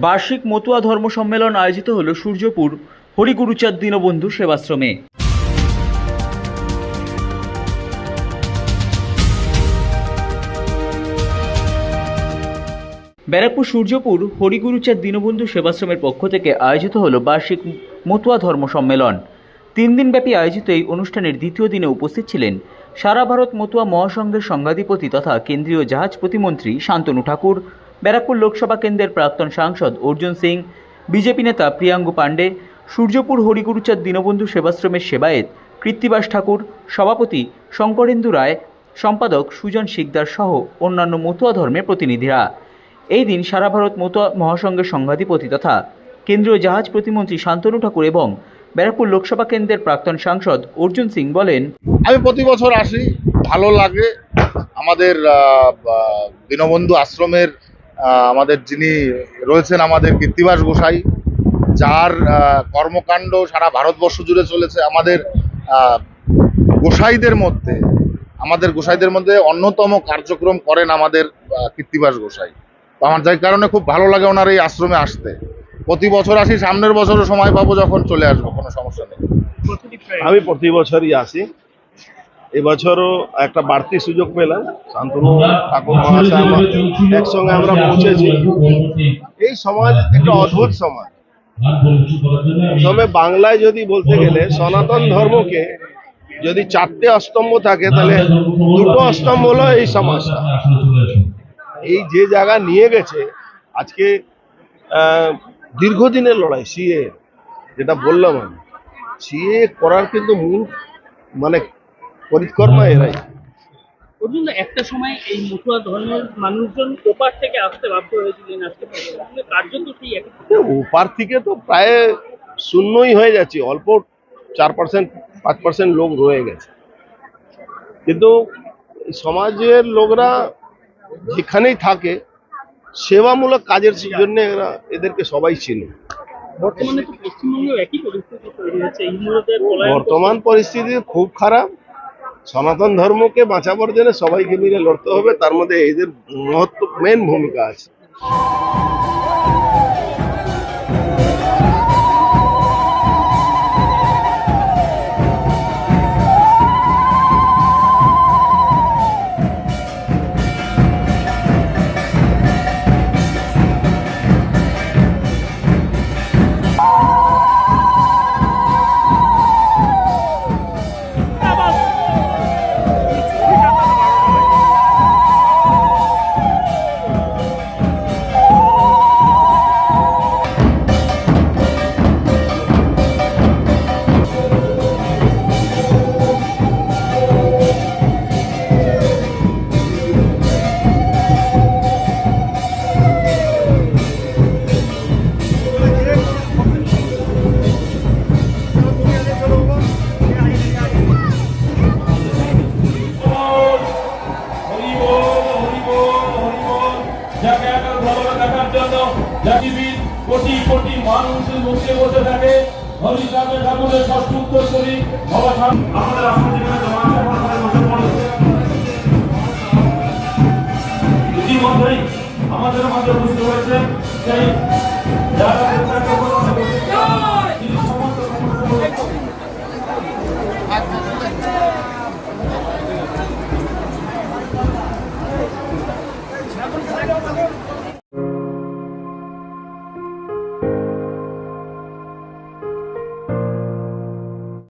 বার্ষিক মতুয়া ধর্ম সম্মেলন আয়োজিত হল সূর্যপুর হরিগুরুচাঁদ দীনবন্ধু সেবাশ্রমে। ব্যারাকপুর সূর্যপুর হরিগুরুচাঁদ দীনবন্ধু সেবাশ্রমের পক্ষ থেকে আয়োজিত হল বার্ষিক মতুয়া ধর্ম সম্মেলন। 3 দিনব্যাপী আয়োজিত এই অনুষ্ঠানের দ্বিতীয় দিনে উপস্থিত ছিলেন সারা ভারত মতুয়া মহাসংঘের সংঘাধিপতি তথা কেন্দ্রীয় জাহাজ প্রতিমন্ত্রী শান্তনু ঠাকুর, ব্যারাকপুর লোকসভা কেন্দ্রের প্রাক্তন সাংসদ অর্জুন সিং, বিজেপি নেতা প্রিয়াঙ্গু পাণ্ডে, সূর্যপুর হরিগুরুচাঁদ দীনবন্ধু সেবাশ্রমের সেবায়েত কৃত্তিবাস ঠাকুর, সভাপতি শঙ্করেন্দু রায়, সম্পাদক সুজন শিকদার সহ অন্যান্য মতুয়া ধর্মের প্রতিনিধিরা। এই দিন সারা ভারত মতুয়া মহাসংঘের সংঘাধিপতি তথা কেন্দ্রীয় জাহাজ প্রতিমন্ত্রী শান্তনু ঠাকুর এবং ব্যারাকপুর লোকসভা কেন্দ্রের প্রাক্তন সাংসদ অর্জুন সিং বলেন, আমি প্রতি বছর আসি, ভালো লাগে। আমাদের দীনবন্ধু আশ্রমের আমাদের যিনি রয়েছেন আমাদের কৃত্তিবাস গোসাই, যার কর্মকাণ্ড সারা ভারতবর্ষ জুড়ে চলেছে। আমাদের গোসাইদের মধ্যে অন্যতম কার্যক্রম করেন আমাদের কৃত্তিবাস গোসাই। তো আমার যাই কারণে খুব ভালো লাগে ওনার এই আশ্রমে আসতে। প্রতি বছর আসি, সামনের বছরও সময় পাবো যখন চলে আসবো, কোনো সমস্যা নেই। আমি প্রতি বছরই আসি, এবছরও একটা বাড়তি সুযোগ পেলাম। শান্তনু ঠাকুর মহাশয় একসঙ্গে আমরা পৌঁছেছি। এই সমাজ একটা অদ্ভুত সমাজ। তবে বাংলায় যদি বলতে গেলে সনাতন ধর্মকে যদি 4টে অস্তম্ভ থাকে, তাহলে 2টো অস্তম্ভ হলো এই সমাজটা। এই যে জায়গা নিয়ে গেছে আজকে, দীর্ঘদিনের লড়াই সিএ, যেটা বললাম আমি, সিএ করার কিন্তু মূল পরিকর্মা এরাই। একটা সময় এই মতুয়া ধর্মের মানুষজন ওপার থেকে আসতে বাধ্য হয়েছিলেন, আজকে কার্যত সেই ওপার থেকে তো প্রায় শূন্যই হয়ে যাচ্ছে, অল্প 4%-5% লোক রয়ে গেছে। কিন্তু সমাজের লোকরা যেখানেই থাকে সেবামূলক কাজের জন্য এদেরকে সবাই চিনে। বর্তমানে তো পশ্চিমবঙ্গেও একই পরিস্থিতি তৈরি হচ্ছে। বর্তমান পরিস্থিতি খুব খারাপ। সনাতন ধর্মকে বাঁচাবার জন্য সবাইকে মিলে লড়তে হবে, তার মধ্যে এদের মেন ভূমিকা আছে। কোটি কোটি মানুষের মুখে বসে থাকে হরিচাঁদের ঠাকুরের ষষ্ঠ উত্তর করি আমাদের ইতিমধ্যেই আমাদের মাঝে বুঝতে হয়েছে সেই